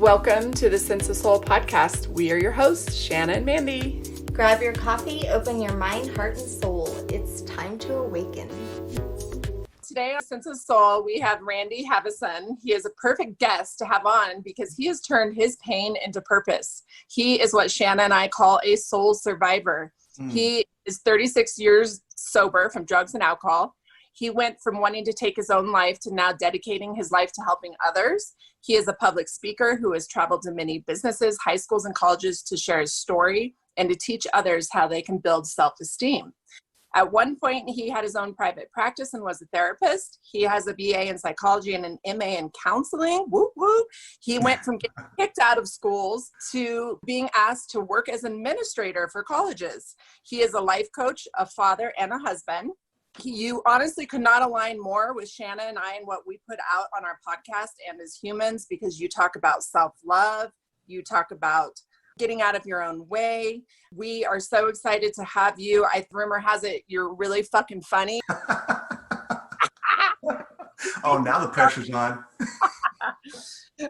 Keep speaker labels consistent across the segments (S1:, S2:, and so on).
S1: Welcome to the Sense of Soul podcast. We are your hosts, Shanna and Mandy.
S2: Grab your coffee, open your mind, heart, and soul. It's time to awaken.
S1: Today on Sense of Soul, we have Randy Havesonthe. He is a perfect guest to have on because he has turned his pain into purpose. He is what Shanna and I call a soul survivor. He is 36 years sober from drugs and alcohol. He went from wanting to take his own life to now dedicating his life to helping others. He is a public speaker who has traveled to many businesses, high schools, and colleges to share his story and to teach others how they can build self-esteem. At one point, he had his own private practice and was a therapist. He has a BA in psychology and an MA in counseling. Whoop, whoop. He went from getting kicked out of schools to being asked to work as an administrator for colleges. He is a life coach, a father, and a husband. You honestly could not align more with Shanna and I and what we put out on our podcast and as humans, because you talk about self-love, you talk about getting out of your own way. We are so excited to have you. Rumor has it you're really fucking funny.
S3: Oh, now the pressure's on.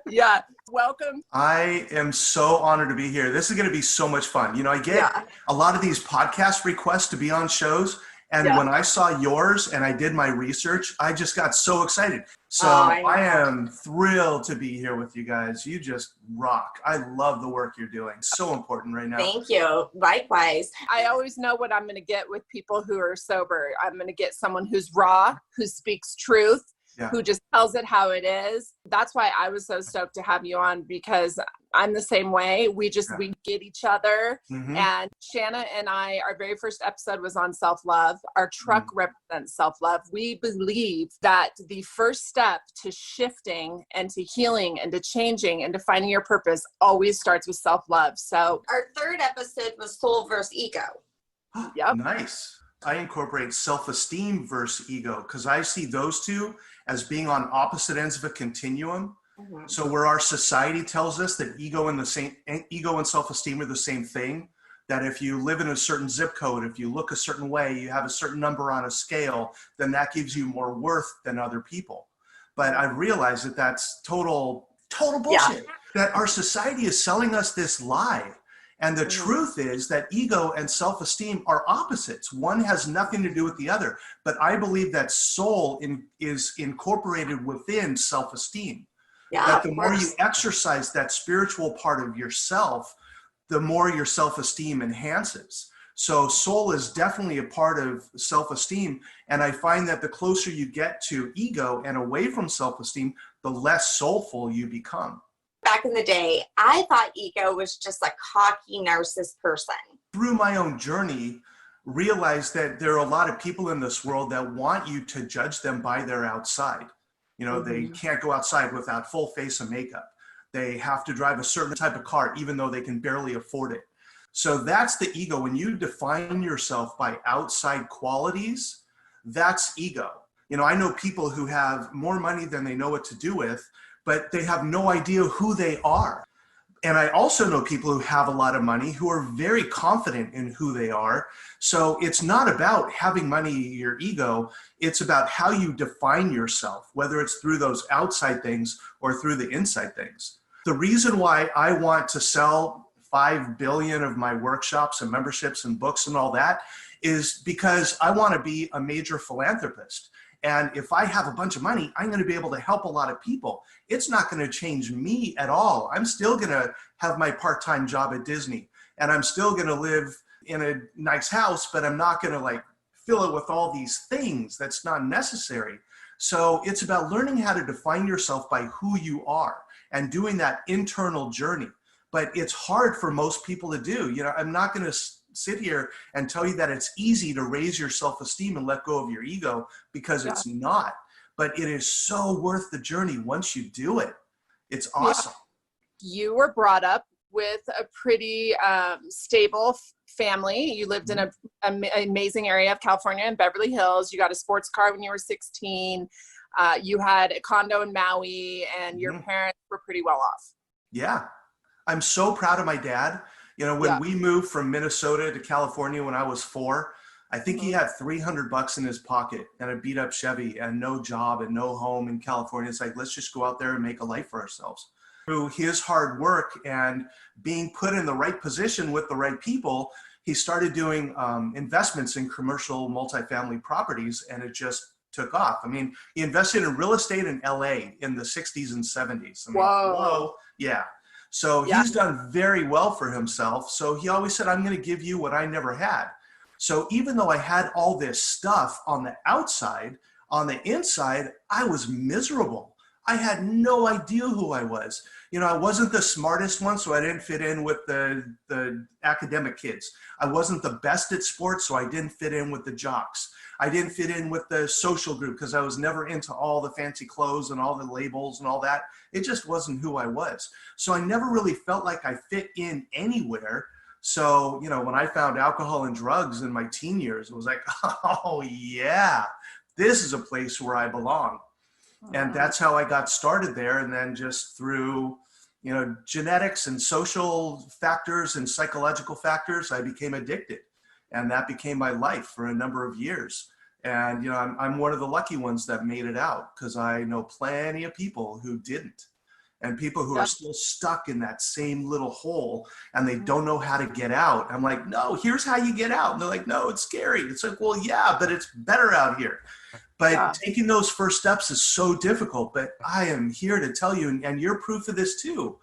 S1: Yeah. Welcome.
S3: I am so honored to be here. This is going to be so much fun. You know, I get a lot of these podcast requests to be on shows. And when I saw yours and I did my research, I just got so excited. So I am thrilled to be here with you guys. You just rock. I love the work you're doing. So important right now.
S2: Thank you. Likewise.
S1: I always know what I'm going to get with people who are sober. I'm going to get someone who's raw, who speaks truth, who just tells it how it is. That's why I was so stoked to have you on, because I'm the same way. We get each other. And Shanna and I, our very first episode was on self-love. Our truck represents self-love. We believe that the first step to shifting and to healing and to changing and to finding your purpose always starts with self-love. So
S2: our third episode was soul versus ego.
S1: Yep.
S3: Nice. I incorporate self-esteem versus ego because I see those two as being on opposite ends of a continuum. So where our society tells us that ego and self-esteem are the same thing, that if you live in a certain zip code, if you look a certain way, you have a certain number on a scale, then that gives you more worth than other people. But I realized that that's total bullshit. That our society is selling us this lie. And the truth is that ego and self-esteem are opposites. One has nothing to do with the other. But I believe that soul is incorporated within self-esteem. That the more you exercise that spiritual part of yourself, the more your self-esteem enhances. So soul is definitely a part of self-esteem. And I find that the closer you get to ego and away from self-esteem, the less soulful you become.
S2: Back in the day, I thought ego was just a cocky narcissist person.
S3: Through my own journey, realized that there are a lot of people in this world that want you to judge them by their outside. You know, they can't go outside without full face of makeup. They have to drive a certain type of car, even though they can barely afford it. So that's the ego. When you define yourself by outside qualities, that's ego. You know, I know people who have more money than they know what to do with, but they have no idea who they are. And I also know people who have a lot of money who are very confident in who they are. So it's not about having money, your ego. It's about how you define yourself, whether it's through those outside things or through the inside things. The reason why I want to sell 5 billion of my workshops and memberships and books and all that is because I want to be a major philanthropist. And if I have a bunch of money, I'm going to be able to help a lot of people. It's not going to change me at all. I'm still going to have my part-time job at Disney, and I'm still going to live in a nice house, but I'm not going to fill it with all these things. That's not necessary. So it's about learning how to define yourself by who you are and doing that internal journey. But it's hard for most people to do. You know, I'm not going to sit here and tell you that it's easy to raise your self-esteem and let go of your ego, because it's not. But it is so worth the journey once you do it. It's awesome.
S1: You were brought up with a pretty stable family. You lived in an amazing area of California in Beverly Hills. You got a sports car when you were 16. You had a condo in Maui, and your parents were pretty well off. Yeah.
S3: I'm so proud of my dad. You know, when we moved from Minnesota to California when I was 4, I think he had $300 in his pocket and a beat up Chevy and no job and no home in California. It's like, let's just go out there and make a life for ourselves. Through his hard work and being put in the right position with the right people, he started doing investments in commercial multifamily properties, and it just took off. I mean, he invested in real estate in LA in the 60s and 70s. I mean, whoa. Yeah. So he's done very well for himself. So he always said, I'm going to give you what I never had. So even though I had all this stuff on the outside, on the inside, I was miserable. I had no idea who I was. You know, I wasn't the smartest one, so I didn't fit in with the academic kids. I wasn't the best at sports, so I didn't fit in with the jocks. I didn't fit in with the social group because I was never into all the fancy clothes and all the labels and all that. It just wasn't who I was. So I never really felt like I fit in anywhere. So, you know, when I found alcohol and drugs in my teen years, it was like, oh yeah, this is a place where I belong. And that's how I got started there. And then just through, you know, genetics and social factors and psychological factors, I became addicted. And that became my life for a number of years. And, you know, I'm one of the lucky ones that made it out, because I know plenty of people who didn't, and people who are still stuck in that same little hole and they don't know how to get out. I'm like, no, here's how you get out. And they're like, no, it's scary. It's like, well, yeah, but it's better out here. But taking those first steps is so difficult. But I am here to tell you, and you're proof of this too,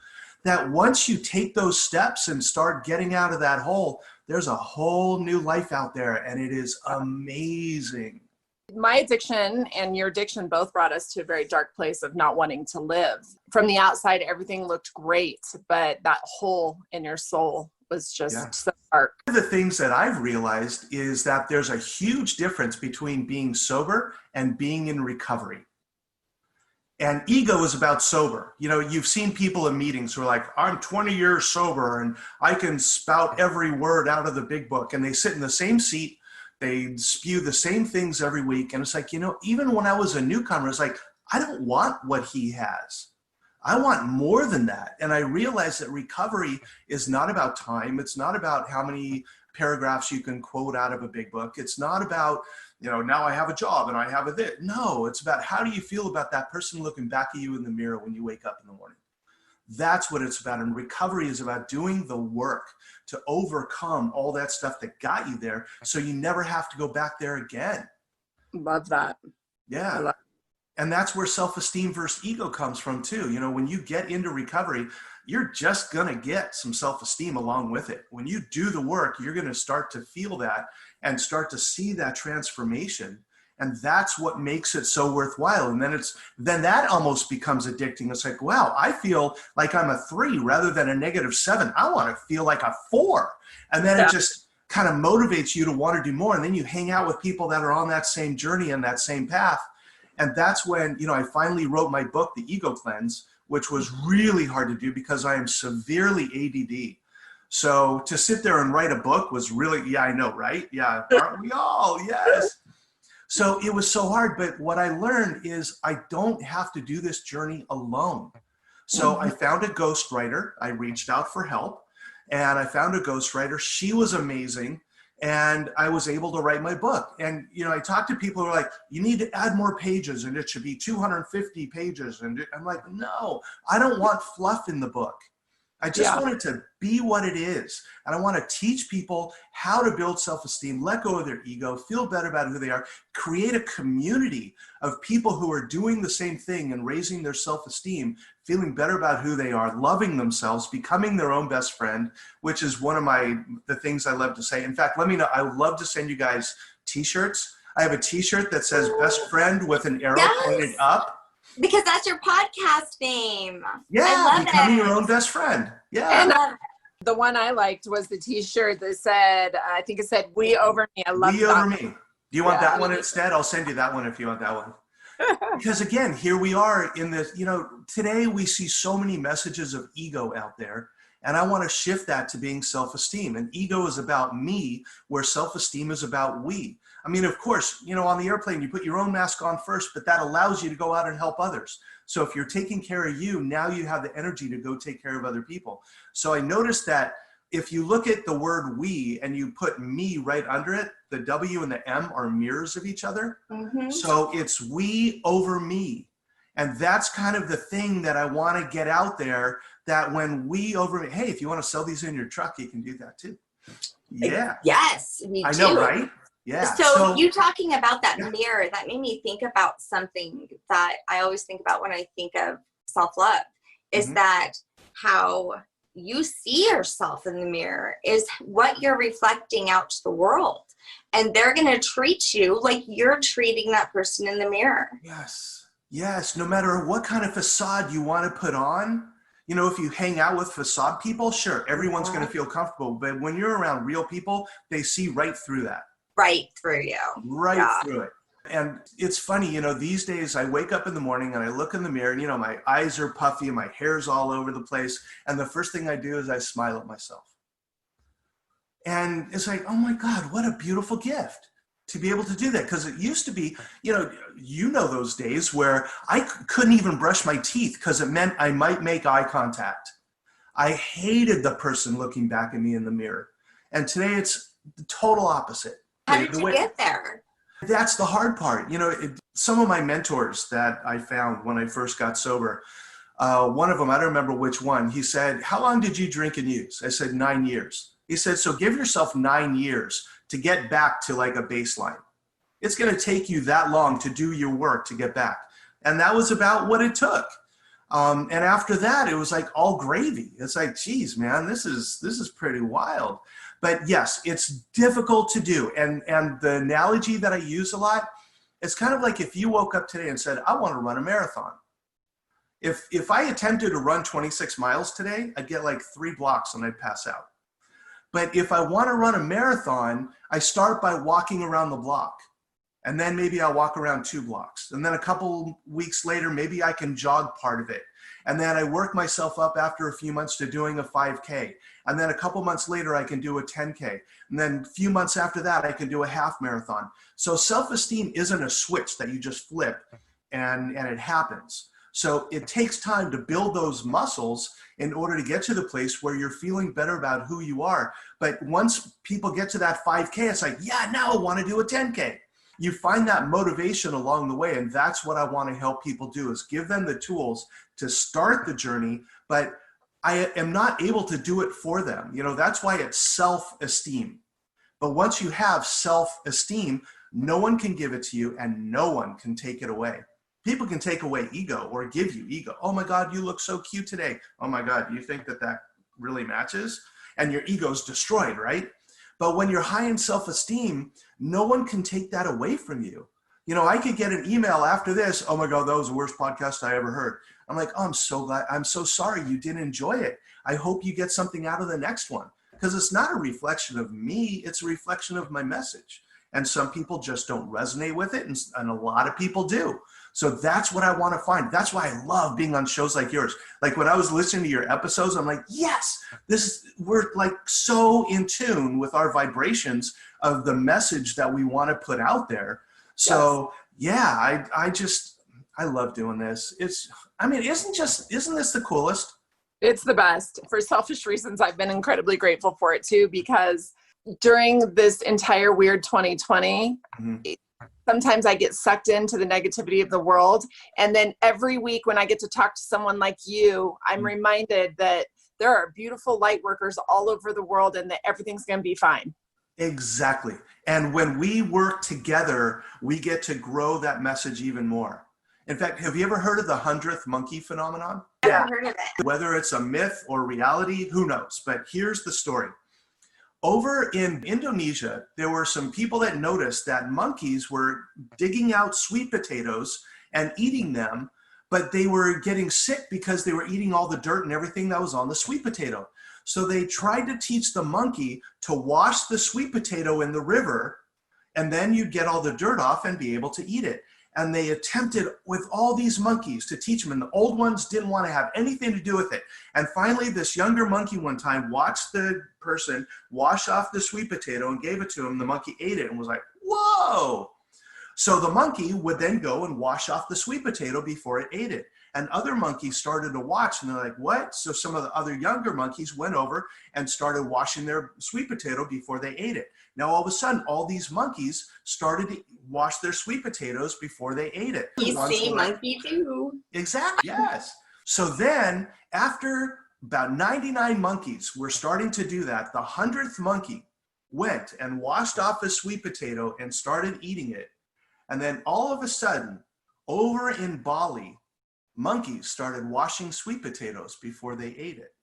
S3: that once you take those steps and start getting out of that hole, there's a whole new life out there, and it is amazing.
S1: My addiction and your addiction both brought us to a very dark place of not wanting to live. From the outside, everything looked great, but that hole in your soul was just so dark.
S3: One of the things that I've realized is that there's a huge difference between being sober and being in recovery. And ego is about sober. You know, you've seen people in meetings who are like, I'm 20 years sober and I can spout every word out of the big book. And they sit in the same seat. They spew the same things every week. And it's like, you know, even when I was a newcomer, it's like, I don't want what he has. I want more than that. And I realized that recovery is not about time. It's not about how many paragraphs you can quote out of a big book. It's not about, you know, now I have a job and I have a this. No, it's about how do you feel about that person looking back at you in the mirror when you wake up in the morning. That's what it's about. And recovery is about doing the work to overcome all that stuff that got you there, so you never have to go back there again.
S1: Love that.
S3: Yeah. And that's where self-esteem versus ego comes from too. You know, when you get into recovery, you're just going to get some self-esteem along with it. When you do the work, you're going to start to feel that and start to see that transformation. And that's what makes it so worthwhile. And then that almost becomes addicting. It's like, wow, I feel like I'm a 3 rather than a -7. I want to feel like a 4. And then it just kind of motivates you to want to do more. And then you hang out with people that are on that same journey and that same path. And that's when, you know, I finally wrote my book, The Ego Cleanse, which was really hard to do because I am severely ADD. So to sit there and write a book was really, yeah, I know, right? Yeah, aren't we all? Yes. So it was so hard, but what I learned is I don't have to do this journey alone. So I found a ghostwriter. I reached out for help, and I found a ghostwriter. She was amazing, and I was able to write my book. And, you know, I talked to people who are like, you need to add more pages, and it should be 250 pages. And I'm like, no, I don't want fluff in the book. I just want it to be what it is. And I want to teach people how to build self-esteem, let go of their ego, feel better about who they are, create a community of people who are doing the same thing and raising their self-esteem, feeling better about who they are, loving themselves, becoming their own best friend, which is one of the things I love to say. In fact, let me know, I would love to send you guys t-shirts. I have a t-shirt that says best friend with an arrow pointed up.
S2: Because that's your podcast name.
S3: Yeah,
S2: I love
S3: becoming
S2: it.
S3: Your Own Best Friend. Yeah.
S1: And the one I liked was the t-shirt that said, I think it said, we over me. I love
S3: We
S1: that.
S3: over me. Do you want that one instead? I'll send you that one if you want that one. Because again, here we are in this, you know, today we see so many messages of ego out there. And I want to shift that to being self-esteem. And ego is about me, where self-esteem is about we. I mean, of course, you know, on the airplane, you put your own mask on first, but that allows you to go out and help others. So if you're taking care of you, now you have the energy to go take care of other people. So I noticed that if you look at the word we and you put me right under it, the W and the M are mirrors of each other. So it's we over me. And that's kind of the thing that I want to get out there, that when we hey, if you want to sell these in your truck, you can do that too. Yeah.
S2: Yes, we do.
S3: I know, right? Yeah.
S2: So you talking about that mirror, that made me think about something that I always think about when I think of self-love, is that how you see yourself in the mirror is what you're reflecting out to the world. And they're going to treat you like you're treating that person in the mirror.
S3: Yes. Yes. No matter what kind of facade you want to put on, you know, if you hang out with facade people, sure, everyone's going to feel comfortable. But when you're around real people, they see right through that.
S2: Right through you.
S3: Right through it. And it's funny, you know, these days I wake up in the morning and I look in the mirror and, you know, my eyes are puffy and my hair's all over the place. And the first thing I do is I smile at myself. And it's like, oh my God, what a beautiful gift to be able to do that. Because it used to be, you know those days where I couldn't even brush my teeth because it meant I might make eye contact. I hated the person looking back at me in the mirror. And today it's the total opposite.
S2: How did you get there?
S3: That's the hard part. You know, some of my mentors that I found when I first got sober, one of them, I don't remember which one, he said, how long did you drink and use? I said, 9 years. He said, so give yourself 9 years to get back to like a baseline. It's going to take you that long to do your work to get back. And that was about what it took. And after that, it was like all gravy. It's like, geez, man, this is pretty wild. But yes, it's difficult to do. And the analogy that I use a lot, it's kind of like if you woke up today and said, I want to run a marathon. If I attempted to run 26 miles today, I'd get like 3 blocks and I'd pass out. But if I want to run a marathon, I start by walking around the block. And then maybe I'll walk around 2 blocks. And then a couple weeks later, maybe I can jog part of it. And then I work myself up after a few months to doing a 5K. And then a couple months later, I can do a 10K. And then a few months after that, I can do a half marathon. So self-esteem isn't a switch that you just flip and it happens. So it takes time to build those muscles in order to get to the place where you're feeling better about who you are. But once people get to that 5K, it's like, yeah, now I want to do a 10K. You find that motivation along the way. And that's what I want to help people do, is give them the tools to start the journey, but I am not able to do it for them. You know, that's why it's self-esteem. But once you have self-esteem, no one can give it to you and no one can take it away. People can take away ego or give you ego. Oh my God, you look so cute today. Oh my God, you think that really matches? And your ego's destroyed, right? But when you're high in self-esteem, no one can take that away from you. You know, I could get an email after this, oh my God, that was the worst podcast I ever heard. I'm like, oh, I'm so glad. I'm so sorry you didn't enjoy it. I hope you get something out of the next one. Because it's not a reflection of me, it's a reflection of my message. And some people just don't resonate with it, and a lot of people do. So that's what I want to find. That's why I love being on shows like yours. Like when I was listening to your episodes, I'm like, yes, we're like so in tune with our vibrations of the message that we want to put out there. So yeah, I love doing this. Isn't this the coolest?
S1: It's the best. For selfish reasons, I've been incredibly grateful for it too, because during this entire weird 2020, sometimes I get sucked into the negativity of the world. And then every week when I get to talk to someone like you, I'm reminded that there are beautiful light workers all over the world and that everything's going to be fine.
S3: Exactly. And when we work together, we get to grow that message even more. In fact, have you ever heard of the 100th monkey phenomenon?
S2: I've never heard of it.
S3: Whether it's a myth or reality, who knows? But here's the story. Over in Indonesia, there were some people that noticed that monkeys were digging out sweet potatoes and eating them, but they were getting sick because they were eating all the dirt and everything that was on the sweet potato. So they tried to teach the monkey to wash the sweet potato in the river, and then you'd get all the dirt off and be able to eat it. And they attempted with all these monkeys to teach them, and the old ones didn't want to have anything to do with it. And finally, this younger monkey one time watched the person wash off the sweet potato and gave it to him. The monkey ate it and was like, whoa. So the monkey would then go and wash off the sweet potato before it ate it. And other monkeys started to watch, and they're like, what? So some of the other younger monkeys went over and started washing their sweet potato before they ate it. Now, all of a sudden, all these monkeys started to wash their sweet potatoes before they ate it.
S2: You see, monkey too.
S3: Exactly, yes. So then, after about 99 monkeys were starting to do that, the 100th monkey went and washed off his sweet potato and started eating it. And then all of a sudden, over in Bali, monkeys started washing sweet potatoes before they ate it.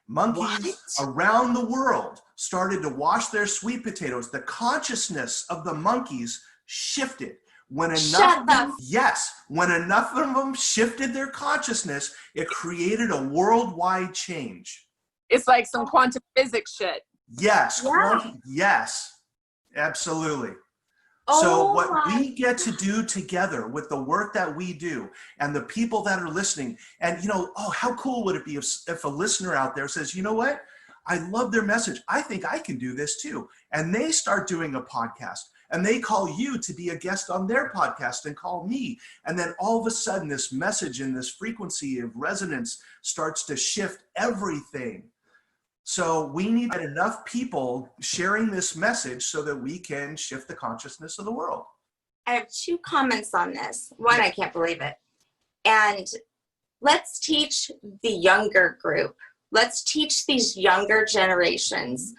S3: Monkeys around the world started to wash their sweet potatoes. The consciousness of the monkeys shifted. When enough of them shifted their consciousness, it created a worldwide change.
S1: It's like some quantum physics shit.
S3: Yes, yes, absolutely. So what we get to do together with the work that we do and the people that are listening, and how cool would it be if a listener out there says, you know what, I love their message. I think I can do this too. And they start doing a podcast and they call you to be a guest on their podcast and call me. And then all of a sudden this message and this frequency of resonance starts to shift everything. So we need enough people sharing this message so that we can shift the consciousness of the world.
S2: I have 2 comments on this. One, I can't believe it. And let's teach the younger group. Let's teach these younger generations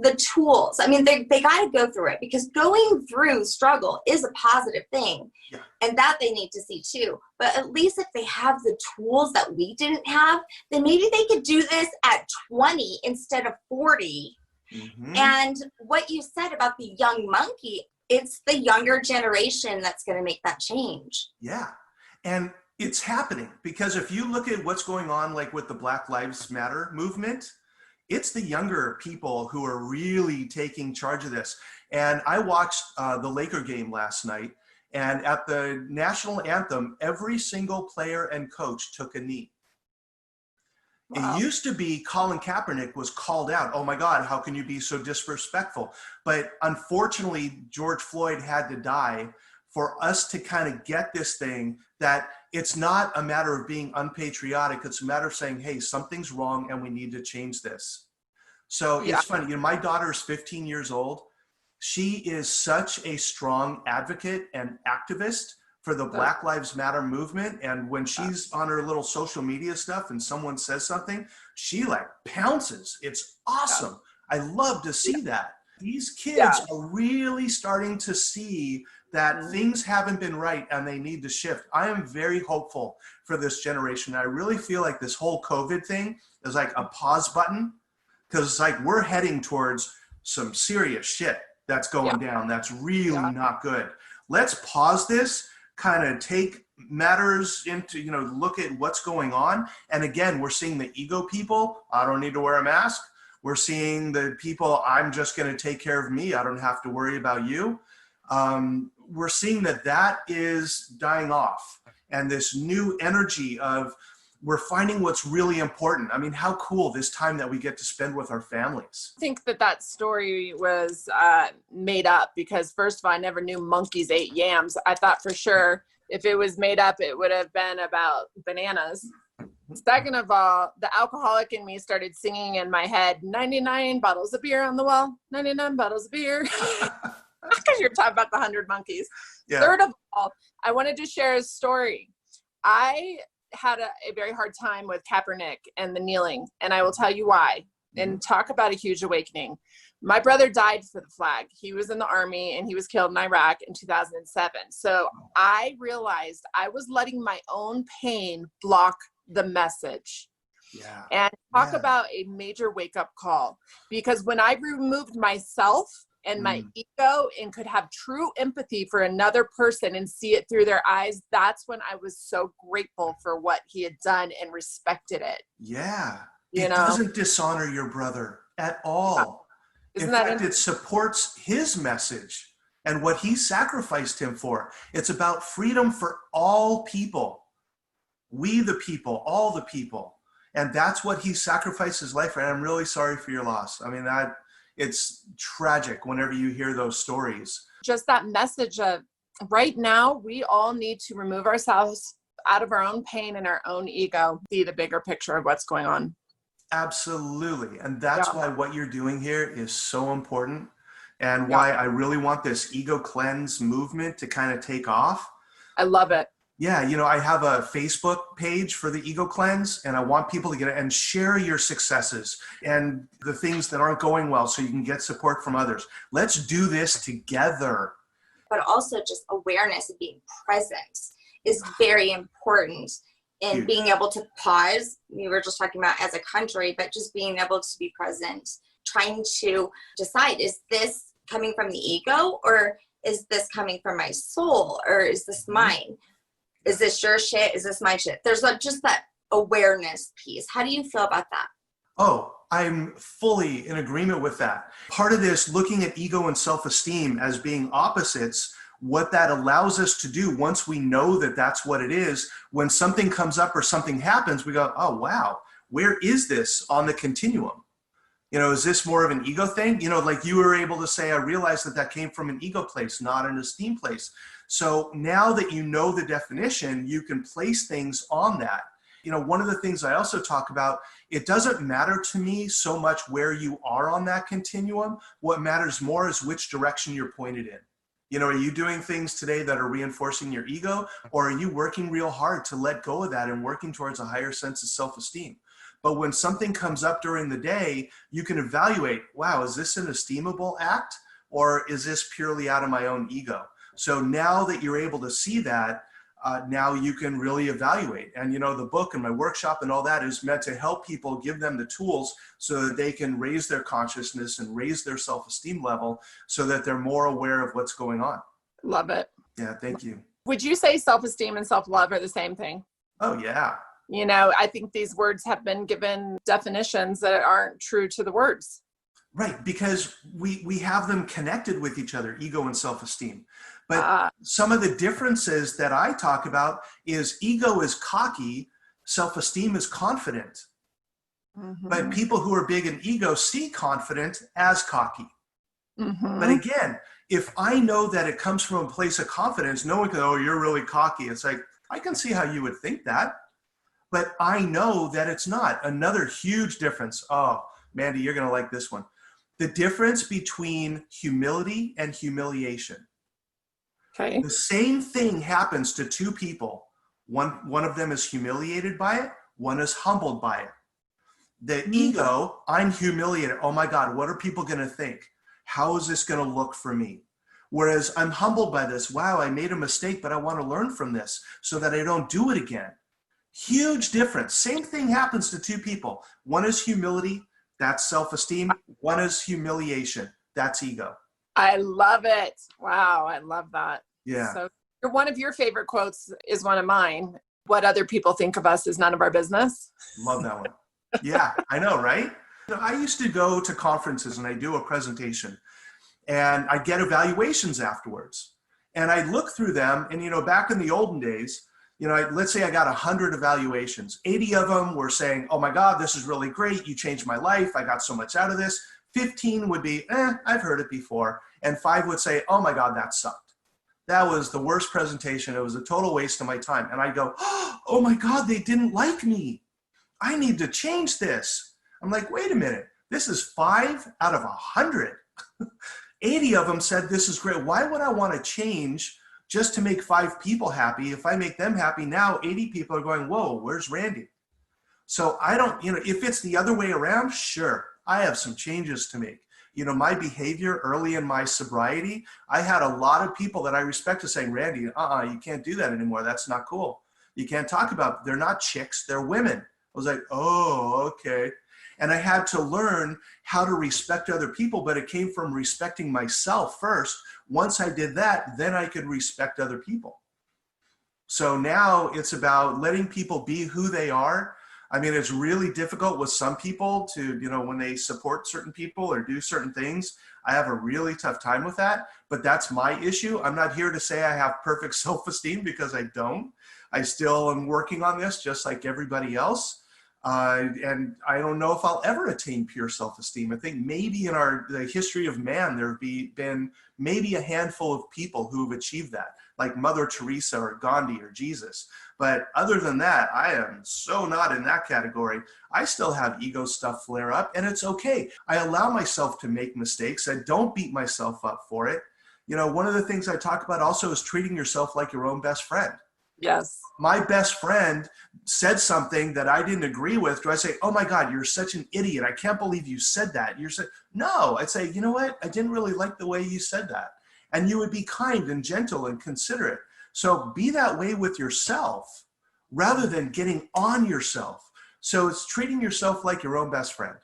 S2: the tools. I mean, they got to go through it, because going through struggle is a positive thing. Yeah. And that they need to see too. But at least if they have the tools that we didn't have, then maybe they could do this at 20 instead of 40. Mm-hmm. And what you said about the young monkey, it's the younger generation that's going to make that change.
S3: Yeah. And it's happening, because if you look at what's going on, like with the Black Lives Matter movement, it's the younger people who are really taking charge of this. And I watched the Laker game last night, and at the national anthem, every single player and coach took a knee. Wow. It used to be Colin Kaepernick was called out. Oh my God, how can you be so disrespectful? But unfortunately, George Floyd had to die for us to kind of get this thing that it's not a matter of being unpatriotic. It's a matter of saying, hey, something's wrong and we need to change this. So It's funny, my daughter is 15 years old. She is such a strong advocate and activist for the Black Lives Matter movement. And when she's on her little social media stuff and someone says something, she like pounces. It's awesome. I love to see that. These kids are really starting to see that things haven't been right and they need to shift. I am very hopeful for this generation. I really feel like this whole COVID thing is like a pause button, because it's like we're heading towards some serious shit that's going down. That's really not good. Let's pause this, kind of take matters into, look at what's going on. And again, we're seeing the ego people. I don't need to wear a mask. We're seeing the people, I'm just going to take care of me. I don't have to worry about you. We're seeing that is dying off, and this new energy of we're finding what's really important. I mean, how cool this time that we get to spend with our families.
S1: I think that story was made up, because first of all, I never knew monkeys ate yams. I thought for sure if it was made up, it would have been about bananas. Second of all, the alcoholic in me started singing in my head, 99 bottles of beer on the wall, 99 bottles of beer. Because you're talking about the 100 monkeys. Yeah. Third of all, I wanted to share a story. I had a very hard time with Kaepernick and the kneeling, and I will tell you why. And talk about a huge awakening. My brother died for the flag. He was in the army and he was killed in Iraq in 2007. So I realized I was letting my own pain block the message. Yeah. And talk about a major wake-up call. Because when I removed myself and my ego and could have true empathy for another person and see it through their eyes, that's when I was so grateful for what he had done and respected it.
S3: Yeah. It doesn't dishonor your brother at all. In fact, it supports his message and what he sacrificed him for. It's about freedom for all people. We the people, all the people. And that's what he sacrificed his life for. And I'm really sorry for your loss. I mean, it's tragic whenever you hear those stories.
S1: Just that message of right now, we all need to remove ourselves out of our own pain and our own ego, see the bigger picture of what's going on.
S3: Absolutely. And that's why what you're doing here is so important, and
S1: Yeah.
S3: why I really want this ego cleanse movement to kind of take off.
S1: I love it.
S3: Yeah, I have a Facebook page for the ego cleanse, and I want people to get it and share your successes and the things that aren't going well so you can get support from others. Let's do this together.
S2: But also just awareness and being present is very important in
S3: Huge.
S2: being able to pause. We were just talking about as a country, but just being able to be present, trying to decide, is this coming from the ego, or is this coming from my soul, or is this mine? Is this your shit? Is this my shit? There's just that awareness piece. How do you feel about that?
S3: Oh, I'm fully in agreement with that. Part of this, looking at ego and self-esteem as being opposites, what that allows us to do once we know that that's what it is, when something comes up or something happens, we go, oh, wow, where is this on the continuum? Is this more of an ego thing? Like you were able to say, I realized that came from an ego place, not an esteem place. So now that you know the definition, you can place things on that. One of the things I also talk about, it doesn't matter to me so much where you are on that continuum. What matters more is which direction you're pointed in. Are you doing things today that are reinforcing your ego, or are you working real hard to let go of that and working towards a higher sense of self-esteem? But when something comes up during the day, you can evaluate, wow, is this an esteemable act, or is this purely out of my own ego? So now that you're able to see that, now you can really evaluate. And the book and my workshop and all that is meant to help people, give them the tools so that they can raise their consciousness and raise their self-esteem level so that they're more aware of what's going on.
S1: Love it.
S3: Yeah, thank you.
S1: Would you say self-esteem and self-love are the same thing?
S3: Oh, yeah.
S1: I think these words have been given definitions that aren't true to the words.
S3: Right, because we have them connected with each other, ego and self-esteem. But some of the differences that I talk about is ego is cocky, self-esteem is confident. Mm-hmm. But people who are big in ego see confident as cocky. Mm-hmm. But again, if I know that it comes from a place of confidence, no one can, oh, you're really cocky. It's like, I can see how you would think that, but I know that it's not. Another huge difference. Oh, Mandy, you're going to like this one. The difference between humility and humiliation. Okay. The same thing happens to two people. One of them is humiliated by it. One is humbled by it. The ego, I'm humiliated. Oh my God, what are people going to think? How is this going to look for me? Whereas I'm humbled by this. Wow, I made a mistake, but I want to learn from this so that I don't do it again. Huge difference. Same thing happens to two people. One is humility. That's self-esteem. One is humiliation. That's ego.
S1: I love it. Wow, I love that.
S3: Yeah.
S1: So one of your favorite quotes is one of mine. What other people think of us is none of our business.
S3: Love that one. Yeah, I know, right? I used to go to conferences and I do a presentation and I get evaluations afterwards. And I look through them and, back in the olden days, let's say I got 100 evaluations. 80 of them were saying, oh my God, this is really great. You changed my life. I got so much out of this. 15 would be, I've heard it before. And 5 would say, oh my God, that sucked. That was the worst presentation. It was a total waste of my time. And I go, oh my God, they didn't like me. I need to change this. I'm like, wait a minute. This is 5 out of 100. 80 of them said, this is great. Why would I want to change just to make 5 people happy? If I make them happy now, 80 people are going, whoa, where's Randy? So I don't, if it's the other way around, sure, I have some changes to make. My behavior early in my sobriety, I had a lot of people that I respected saying, Randy, you can't do that anymore. That's not cool. You can't talk about, they're not chicks, they're women. I was like, oh, okay. And I had to learn how to respect other people, but it came from respecting myself first. Once I did that, then I could respect other people. So now it's about letting people be who they are. I mean, it's really difficult with some people to, when they support certain people or do certain things, I have a really tough time with that, but that's my issue. I'm not here to say I have perfect self-esteem because I don't. I still am working on this just like everybody else. And I don't know if I'll ever attain pure self-esteem. I think maybe in the history of man, there have been maybe a handful of people who have achieved that. like Mother Teresa or Gandhi or Jesus. But other than that, I am so not in that category. I still have ego stuff flare up, and it's okay. I allow myself to make mistakes. I don't beat myself up for it. You know, one of the things I talk about also is treating yourself like your own best friend.
S1: Yes.
S3: My best friend said something that I didn't agree with. Do I say, oh my God, you're such an idiot. I can't believe you said that. No, I'd say, you know what? I didn't really like the way you said that. And you would be kind and gentle and considerate. So be that way with yourself rather than getting on yourself. So it's treating yourself like your own best friend.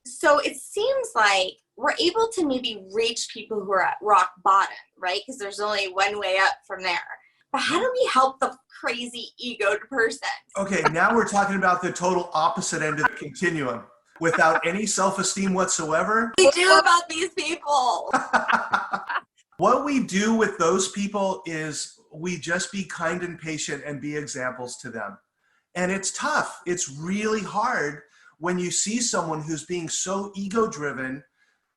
S2: So it seems like we're able to maybe reach people who are at rock bottom, right? Because there's only one way up from there. But how do we help the crazy egoed person?
S3: Okay, now we're talking about the total opposite end of the continuum. Without any self-esteem whatsoever.
S2: What do we do about these people?
S3: What we do with those people is we just be kind and patient and be examples to them. And it's tough. It's really hard when you see someone who's being so ego-driven,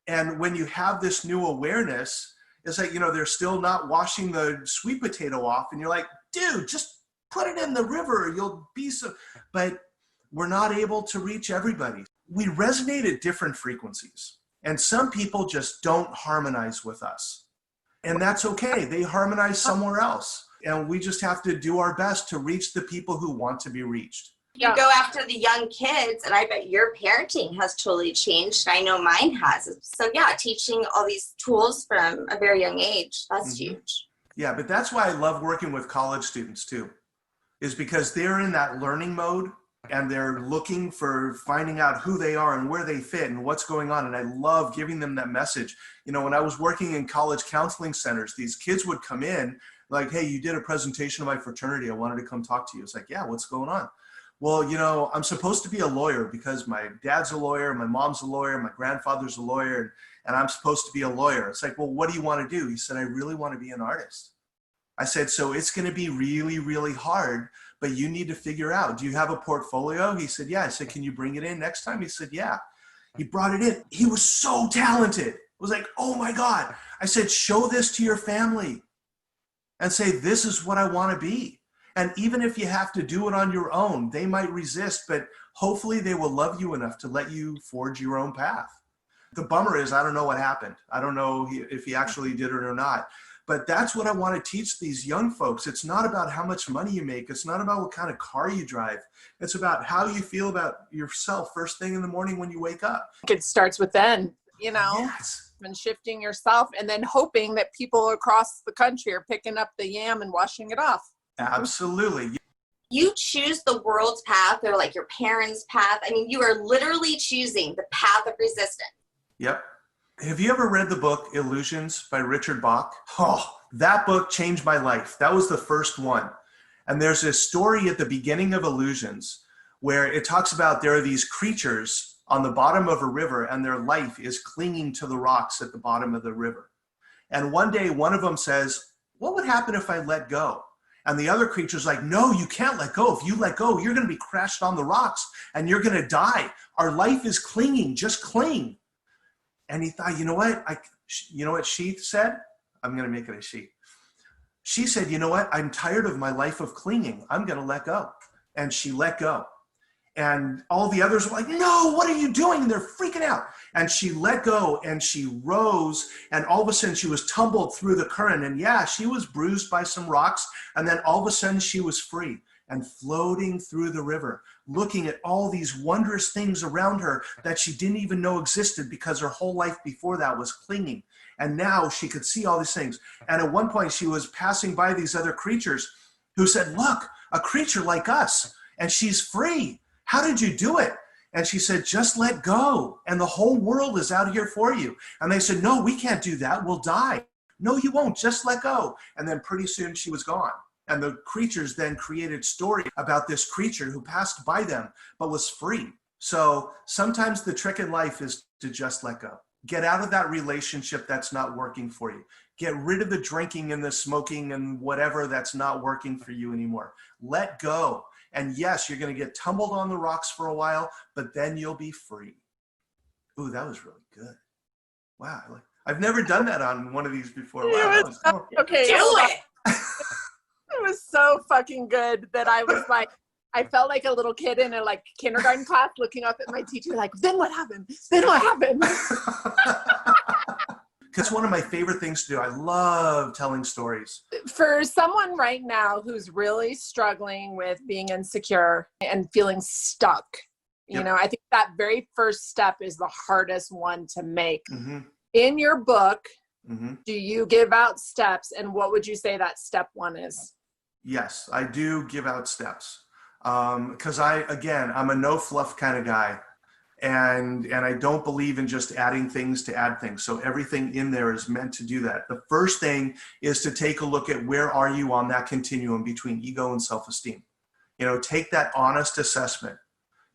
S3: and when you have this new awareness, it's like, you know, they're still not washing the sweet potato off, and you're like, dude, just put it in the river. You'll be so, but we're not able to reach everybody. We resonate at different frequencies, and some people just don't harmonize with us. And that's okay. They harmonize somewhere else. And we just have to do our best to reach the people who want to be reached.
S2: You go after the young kids, and I bet your parenting has totally changed. I know mine has. So yeah, teaching all these tools from a very young age, that's huge.
S3: Yeah, but that's why I love working with college students too, is because they're in that learning mode and they're looking for finding out who they are and where they fit and what's going on. And I love giving them that message. You know, when I was working in college counseling centers, these kids would come in like, hey, you did a presentation of my fraternity. I wanted to come talk to you. It's like, yeah, what's going on? Well, you know, I'm supposed to be a lawyer because my dad's a lawyer, my mom's a lawyer, my grandfather's a lawyer, and I'm supposed to be a lawyer. It's like, well, what do you want to do? He said, I really want to be an artist. I said, so it's going to be really, really hard, but you need to figure out, do you have a portfolio? He said, yeah. I said, can you bring it in next time? He said, yeah. He brought it in. He was so talented. It was like, oh my God. I said, show this to your family and say, this is what I want to be. And even if you have to do it on your own, they might resist, but hopefully they will love you enough to let you forge your own path. The bummer is, I don't know what happened. I don't know if he actually did it or not. But that's what I want to teach these young folks. It's not about how much money you make. It's not about what kind of car you drive. It's about how you feel about yourself first thing in the morning when you wake up.
S1: It starts within, you know,
S3: Yes.
S1: and shifting yourself and then hoping that people across the country are picking up the yam and washing it off.
S3: Absolutely.
S2: You choose the world's path or like your parents' path. I mean, you are literally choosing the path of resistance.
S3: Yep. Have you ever read the book Illusions by Richard Bach? Oh, that book changed my life. That was the first one. And there's a story at the beginning of Illusions where it talks about there are these creatures on the bottom of a river and their life is clinging to the rocks at the bottom of the river. And one day one of them says, what would happen if I let go? And the other creature's like, no, you can't let go. If you let go, you're going to be crashed on the rocks and you're going to die. Our life is clinging. Just cling. And he thought, you know what she said? I'm going to make it a she. She said, you know what? I'm tired of my life of clinging. I'm going to let go. And she let go. And all the others were like, no, what are you doing? And they're freaking out. And she let go and she rose. And all of a sudden she was tumbled through the current. And yeah, she was bruised by some rocks. And then all of a sudden she was free and floating through the river, looking at all these wondrous things around her that she didn't even know existed because her whole life before that was clinging. And now she could see all these things. And at one point she was passing by these other creatures who said, look, a creature like us, and she's free. How did you do it? And she said, just let go. And the whole world is out here for you. And they said, no, we can't do that. We'll die. No, you won't. Just let go. And then pretty soon she was gone. And the creatures then created story about this creature who passed by them, but was free. So sometimes the trick in life is to just let go. Get out of that relationship that's not working for you. Get rid of the drinking and the smoking and whatever that's not working for you anymore. Let go. And yes, you're going to get tumbled on the rocks for a while, but then you'll be free. Ooh, that was really good. Wow. I've never done that on one of these before. Wow, that was cool.
S1: Okay.
S2: Do it.
S1: It was so fucking good that I was like, I felt like a little kid in a like kindergarten class looking up at my teacher like, then what happened? Then what happened?
S3: It's one of my favorite things to do. I love telling stories.
S1: For someone right now who's really struggling with being insecure and feeling stuck, you know, I think that very first step is the hardest one to make. Mm-hmm. In your book, do you give out steps, and what would you say that step one is?
S3: Yes, I do give out steps. Because I'm a no fluff kind of guy. And I don't believe in just adding things to add things. So everything in there is meant to do that. The first thing is to take a look at where are you on that continuum between ego and self-esteem. You know, take that honest assessment.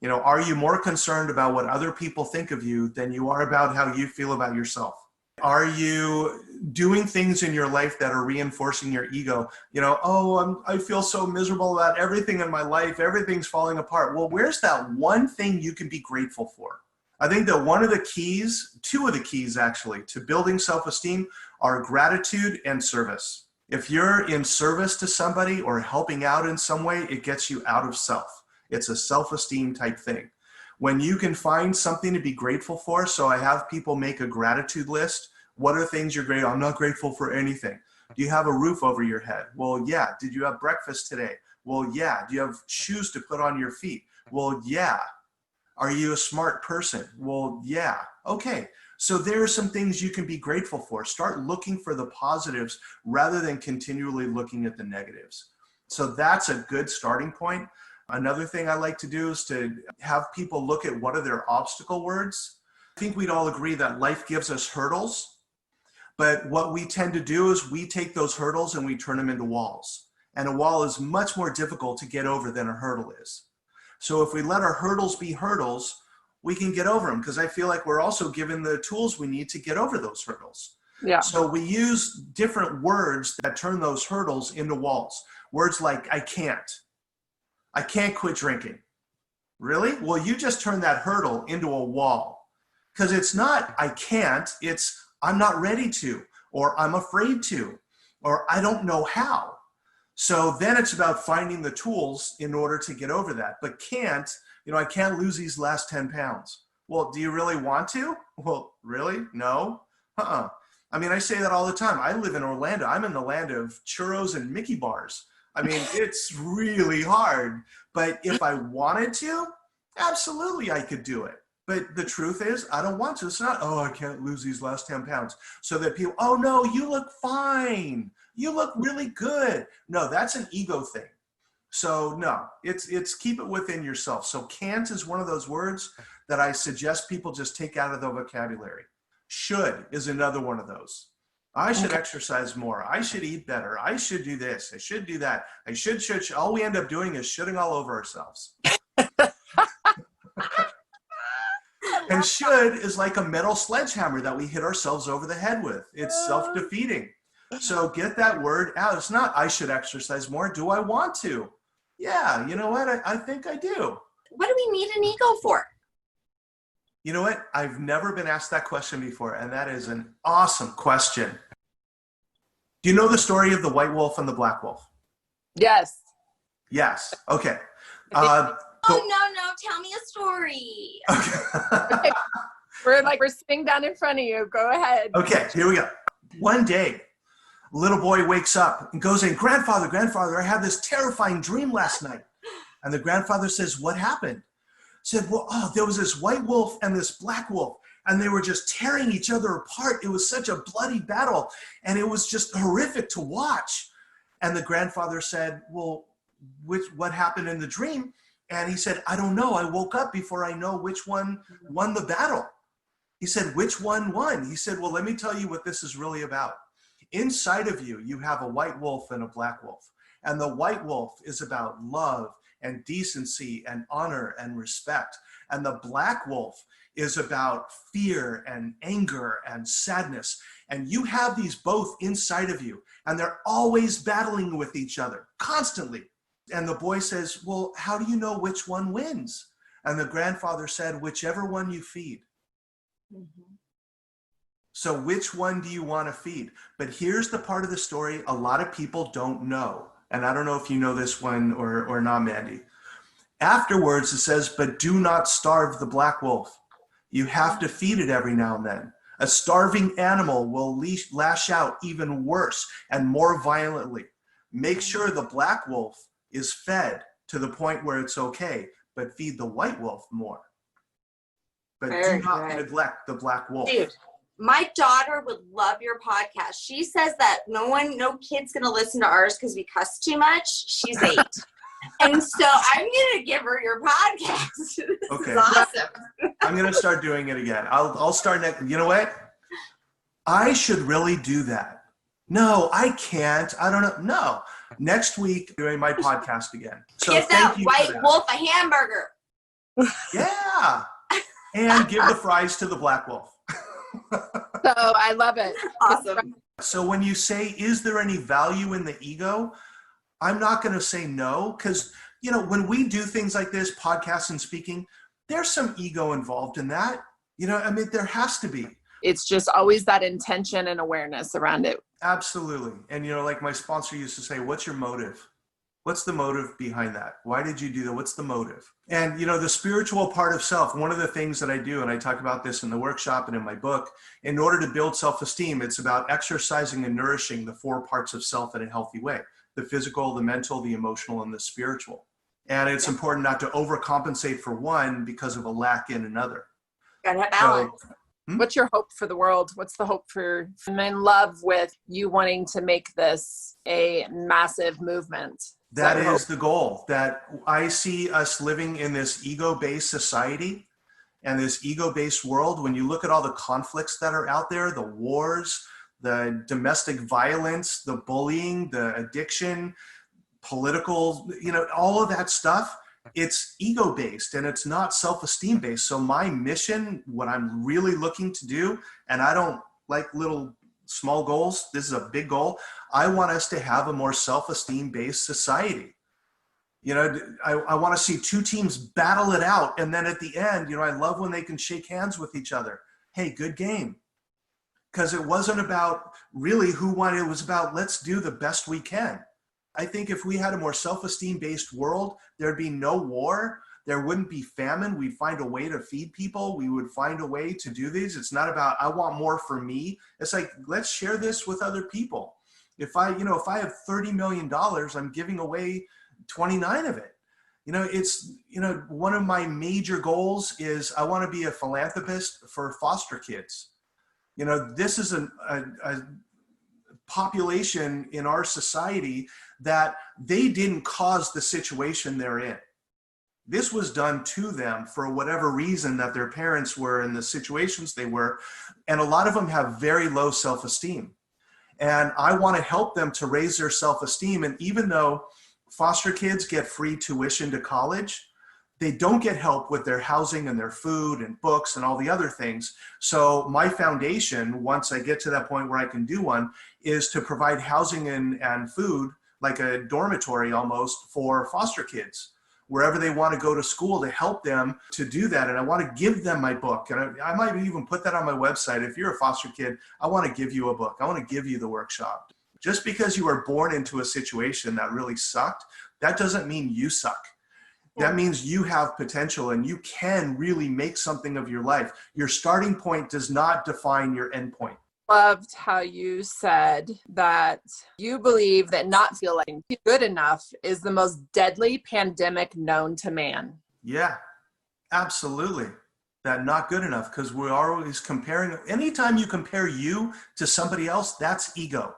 S3: You know, are you more concerned about what other people think of you than you are about how you feel about yourself? Are you doing things in your life that are reinforcing your ego? You know, oh, I feel so miserable about everything in my life. Everything's falling apart. Well, where's that one thing you can be grateful for? I think that one of the keys, two of the keys actually, to building self-esteem are gratitude and service. If you're in service to somebody or helping out in some way, it gets you out of self. It's a self-esteem type thing. When you can find something to be grateful for, so I have people make a gratitude list. What are things you're grateful? I'm not grateful for anything. Do you have a roof over your head? Well, yeah. Did you have breakfast today? Well, yeah. Do you have shoes to put on your feet? Well, yeah. Are you a smart person? Well, yeah. Okay. So there are some things you can be grateful for. Start looking for the positives rather than continually looking at the negatives. So that's a good starting point. Another thing I like to do is to have people look at what are their obstacle words. I think we'd all agree that life gives us hurdles, but what we tend to do is we take those hurdles and we turn them into walls. And a wall is much more difficult to get over than a hurdle is. So if we let our hurdles be hurdles, we can get over them, because I feel like we're also given the tools we need to get over those hurdles. Yeah. So we use different words that turn those hurdles into walls. Words like, I can't quit drinking. Really? Well, you just turned that hurdle into a wall, because it's not, I can't, it's, I'm not ready to, or I'm afraid to, or I don't know how. So then it's about finding the tools in order to get over that. But can't, you know, I can't lose these last 10 pounds. Well, do you really want to? Well, really? No. I mean, I say that all the time. I live in Orlando. I'm in the land of churros and Mickey bars. I mean, it's really hard, but if I wanted to, absolutely I could do it. But the truth is, I don't want to. It's not, oh, I can't lose these last 10 pounds. So that people, oh no, you look fine. You look really good. No, that's an ego thing. So no, it's keep it within yourself. So can't is one of those words that I suggest people just take out of the vocabulary. Should is another one of those. I should exercise more. I should eat better. I should do this. I should do that. I should. All we end up doing is shitting all over ourselves. And should is like a metal sledgehammer that we hit ourselves over the head with. It's self-defeating. So get that word out. It's not, I should exercise more. Do I want to? Yeah, you know what? I think I do.
S2: What do we need an ego for?
S3: You know what? I've never been asked that question before, and that is an awesome question. Do you know the story of the white wolf and the black wolf?
S1: Yes.
S3: Yes. Okay.
S2: No. Tell me a story.
S3: Okay.
S1: We're sitting down in front of you. Go ahead.
S3: Okay, here we go. One day, little boy wakes up and goes in, Grandfather, I had this terrifying dream last night. And the grandfather says, what happened? Said, well, there was this white wolf and this black wolf, and they were just tearing each other apart. It was such a bloody battle, and it was just horrific to watch. And the grandfather said, well, what happened in the dream? And he said, I don't know. I woke up before I know which one won the battle. He said, which one won? He said, well, let me tell you what this is really about. Inside of you, you have a white wolf and a black wolf. And the white wolf is about love and decency and honor and respect. And the black wolf is about fear and anger and sadness. And you have these both inside of you, and they're always battling with each other, constantly. And the boy says, well, how do you know which one wins? And the grandfather said, whichever one you feed. Mm-hmm. So which one do you want to feed? But here's the part of the story a lot of people don't know. And I don't know if you know this one or not, Mandy. Afterwards, it says, but do not starve the black wolf. You have to feed it every now and then. A starving animal will lash out even worse and more violently. Make sure the black wolf is fed to the point where it's okay, but feed the white wolf more. But do not neglect the black wolf.
S2: Dude, my daughter would love your podcast. She says that no kid's going to listen to ours because we cuss too much. She's 8. And so I'm going to give her your podcast. This is awesome.
S3: I'm going to start doing it again. I'll start next. You know what? I should really do that. No, I can't. I don't know. No. Next week, doing my podcast again. So
S2: give that white wolf a hamburger.
S3: Yeah. And give the fries to the black wolf.
S1: So I love it.
S2: Awesome.
S3: So when you say, is there any value in the ego? I'm not going to say no, because, when we do things like this, podcasts and speaking, there's some ego involved in that. There has to be.
S1: It's just always that intention and awareness around it.
S3: Absolutely. And, like my sponsor used to say, what's your motive? What's the motive behind that? Why did you do that? What's the motive? And, the spiritual part of self, one of the things that I do, and I talk about this in the workshop and in my book, in order to build self-esteem, it's about exercising and nourishing the 4 parts of self in a healthy way: the physical, the mental, the emotional, and the spiritual. And it's important not to overcompensate for one because of a lack in another.
S2: Gotta have balance.
S1: What's your hope for the world? What's the hope for? I'm in love with you wanting to make this a massive movement.
S3: That is the goal. That I see us living in this ego-based society and this ego-based world. When you look at all the conflicts that are out there, the wars, the domestic violence, the bullying, the addiction, political, all of that stuff, it's ego-based and it's not self-esteem based. So my mission, what I'm really looking to do, and I don't like little small goals, this is a big goal. I want us to have a more self-esteem based society. I want to see 2 teams battle it out. And then at the end, I love when they can shake hands with each other. Hey, good game. Because it wasn't about really who won. It was about let's do the best we can. I think if we had a more self-esteem based world, there'd be no war. There wouldn't be famine. We'd find a way to feed people. We would find a way to do these. It's not about, I want more for me. It's like, let's share this with other people. If I have $30 million, I'm giving away 29 of it. One of my major goals is I want to be a philanthropist for foster kids. This is a population in our society that they didn't cause the situation they're in. This was done to them for whatever reason that their parents were in the situations they were. And a lot of them have very low self-esteem. And I want to help them to raise their self-esteem. And even though foster kids get free tuition to college, they don't get help with their housing and their food and books and all the other things. So my foundation, once I get to that point where I can do one, is to provide housing and food, like a dormitory almost, for foster kids, wherever they want to go to school, to help them to do that. And I want to give them my book. And I might even put that on my website. If you're a foster kid, I want to give you a book. I want to give you the workshop. Just because you were born into a situation that really sucked, that doesn't mean you suck. That means you have potential and you can really make something of your life. Your starting point does not define your end point.
S1: Loved how you said that you believe that not feeling good enough is the most deadly pandemic known to man.
S3: Yeah, absolutely. That not good enough, because we're always comparing. Anytime you compare you to somebody else, that's ego.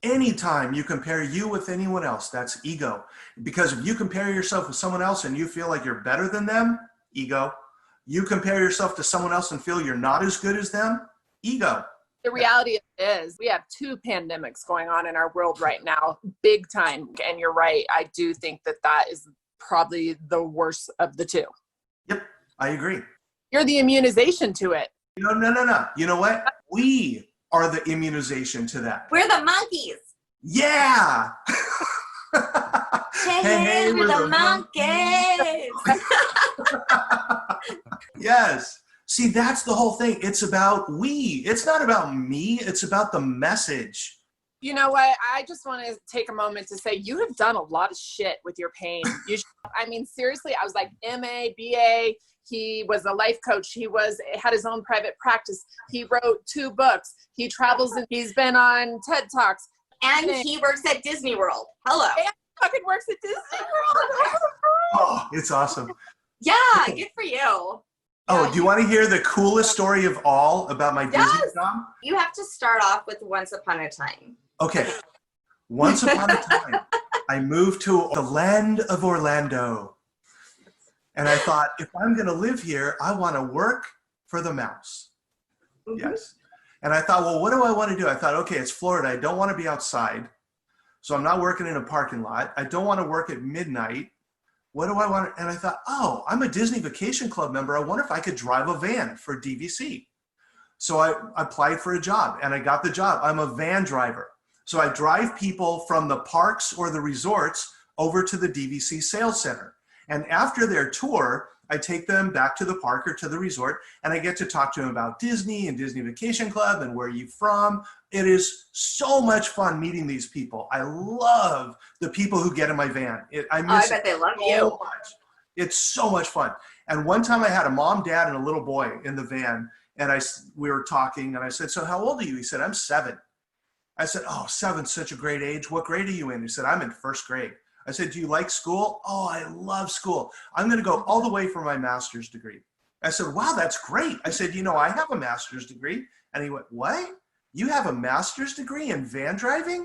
S3: Anytime you compare you with anyone else, that's ego. Because if you compare yourself with someone else and you feel like you're better than them, ego. You compare yourself to someone else and feel you're not as good as them, ego.
S1: The reality is we have 2 pandemics going on in our world right now, big time. And you're right. I do think that is probably the worst of the 2.
S3: Yep, I agree.
S1: You're the immunization to it.
S3: No. You know what? We are the immunization to that.
S2: We're the monkeys.
S3: Yeah.
S2: Hey, we're the monkeys.
S3: Yes. See, that's the whole thing. It's about we. It's not about me. It's about the message.
S1: You know what? I just want to take a moment to say you have done a lot of shit with your pain. I mean, seriously, I was like MA, BA. He was a life coach. He had his own private practice. He wrote 2 books. He travels and he's been on TED Talks.
S2: And he works at Disney World. Hello.
S1: And fucking works at Disney World.
S3: Oh, it's awesome.
S2: Yeah, good for you.
S3: Oh, do you want to hear the coolest story of all about my Disney job?
S2: You have to start off with Once Upon a Time.
S3: Okay. Once upon a time, I moved to the land of Orlando. And I thought, if I'm going to live here, I want to work for the mouse. Mm-hmm. Yes. And I thought, well, what do I want to do? I thought, okay, it's Florida. I don't want to be outside. So I'm not working in a parking lot. I don't want to work at midnight. What do I want? And I thought, oh, I'm a Disney Vacation Club member. I wonder if I could drive a van for DVC. So I applied for a job and I got the job. I'm a van driver. So I drive people from the parks or the resorts over to the DVC sales center. And after their tour, I take them back to the park or to the resort, and I get to talk to them about Disney and Disney Vacation Club and where you from. It is so much fun meeting these people. I love the people who get in my van. I
S2: bet they love you.
S3: So much. It's so much fun. And one time I had a mom, dad, and a little boy in the van, and we were talking, and I said, so how old are you? He said, I'm 7. I said, oh, 7's such a great age. What grade are you in? He said, I'm in 1st grade. I said, do you like school? Oh, I love school. I'm going to go all the way for my master's degree. I said, wow, that's great. I said, I have a master's degree. And he went, what? You have a master's degree in van driving?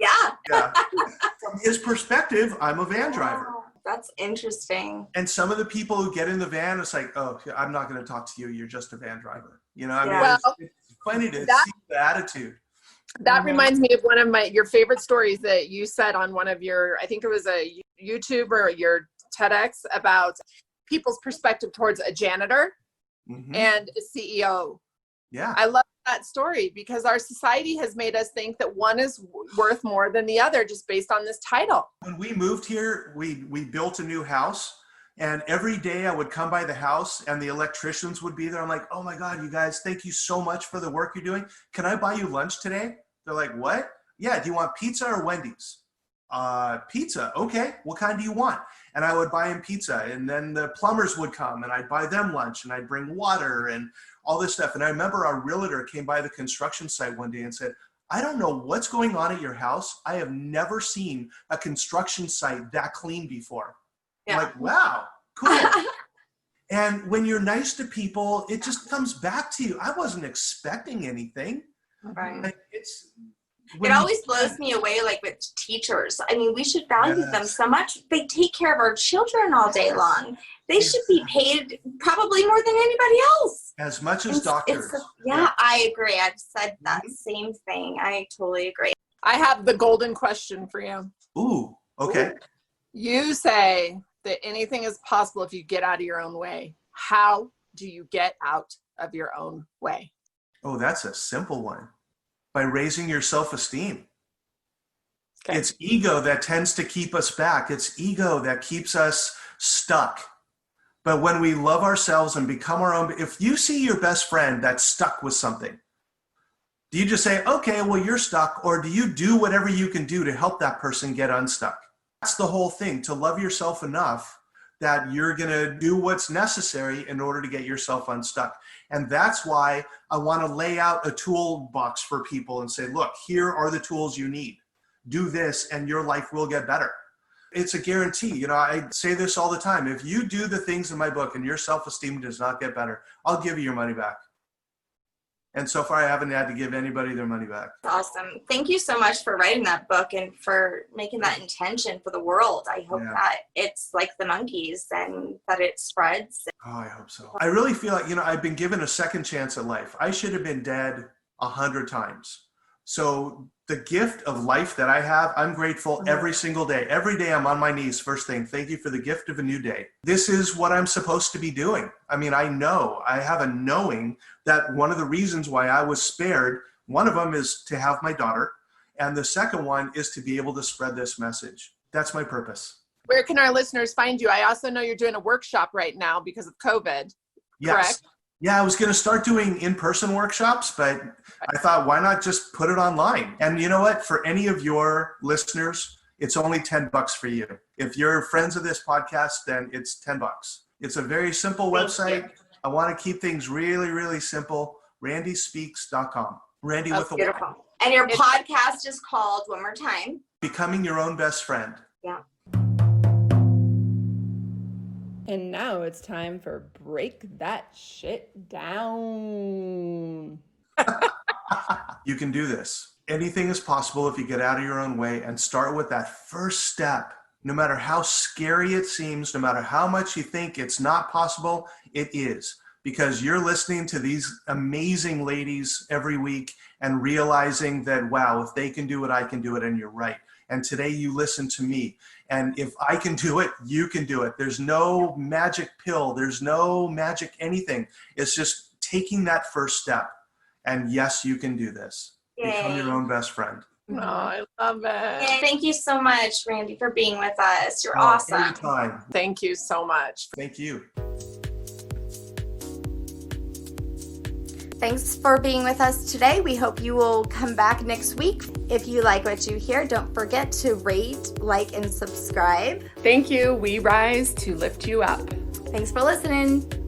S2: Yeah.
S3: From his perspective, I'm a van driver.
S2: That's interesting.
S3: And some of the people who get in the van, it's like, oh, I'm not going to talk to you. You're just a van driver. It's funny to see the attitude.
S1: That reminds me of one of your favorite stories that you said on one of your, I think it was a YouTube or your TEDx, about people's perspective towards a janitor and a CEO.
S3: Yeah.
S1: I love that story because our society has made us think that one is worth more than the other just based on this title.
S3: When we moved here, we built a new house, and every day I would come by the house and the electricians would be there. I'm like, oh my God, you guys, thank you so much for the work you're doing. Can I buy you lunch today? They're like, what? Yeah, do you want pizza or Wendy's? Pizza, okay. What kind do you want? And I would buy them pizza, and then the plumbers would come and I'd buy them lunch, and I'd bring water and all this stuff. And I remember our realtor came by the construction site one day and said, I don't know what's going on at your house. I have never seen a construction site that clean before. Yeah. I'm like, wow, cool. And when you're nice to people, it just comes back to you. I wasn't expecting anything.
S2: Right.
S3: Like,
S2: it always blows me away, like with teachers. I mean, we should value them so much. They take care of our children all day long. They should be paid probably more than anybody else.
S3: As much as doctors.
S2: I agree. I've said that same thing. I totally agree.
S1: I have the golden question for you.
S3: Ooh, okay.
S1: You say that anything is possible if you get out of your own way. How do you get out of your own way?
S3: Oh, that's a simple one. By raising your self-esteem. Okay. It's ego that tends to keep us back. It's ego that keeps us stuck. But when we love ourselves and become our own, if you see your best friend that's stuck with something, do you just say, okay, well, you're stuck, or do you do whatever you can do to help that person get unstuck? That's the whole thing, to love yourself enough that you're going to do what's necessary in order to get yourself unstuck. And that's why I want to lay out a toolbox for people and say, look, here are the tools you need. Do this and your life will get better. It's a guarantee. I say this all the time. If you do the things in my book and your self-esteem does not get better, I'll give you your money back. And so far, I haven't had to give anybody their money back.
S2: Awesome. Thank you so much for writing that book and for making that intention for the world. I hope that it's like the monkeys and that it spreads.
S3: Oh, I hope so. I really feel like, I've been given a second chance at life. I should have been dead 100 times. So the gift of life that I have, I'm grateful every single day. Every day I'm on my knees, first thing, thank you for the gift of a new day. This is what I'm supposed to be doing. I mean, I have a knowing that one of the reasons why I was spared, one of them is to have my daughter, and the second one is to be able to spread this message. That's my purpose.
S1: Where can our listeners find you? I also know you're doing a workshop right now because of COVID, correct?
S3: Yeah, I was going to start doing in-person workshops, but I thought, why not just put it online? And you know what? For any of your listeners, it's only $10 for you. If you're friends of this podcast, then it's $10. It's a very simple website. I want to keep things really, really simple. randyspeaks.com. Randy
S2: That's
S3: with a
S2: beautiful.
S3: Y.
S2: And your podcast is called, one more time,
S3: Becoming Your Own Best Friend.
S2: Yeah.
S4: And now it's time for Break That Shit Down.
S3: You can do this. Anything is possible if you get out of your own way and start with that first step. No matter how scary it seems, no matter how much you think it's not possible, it is. Because you're listening to these amazing ladies every week and realizing that, wow, if they can do it, I can do it, and you're right. And today you listen to me. And if I can do it, you can do it. There's no magic pill. There's no magic anything. It's just taking that first step. And yes, you can do this.
S2: Yay.
S3: Become your own best friend.
S1: Oh, I love it.
S2: Yay. Thank you so much, Randy, for being with us. You're awesome.
S3: Anytime.
S1: Thank you so much.
S3: Thank you.
S2: Thanks for being with us today. We hope you will come back next week. If you like what you hear, don't forget to rate, like, and subscribe.
S1: Thank you. We rise to lift you up.
S2: Thanks for listening.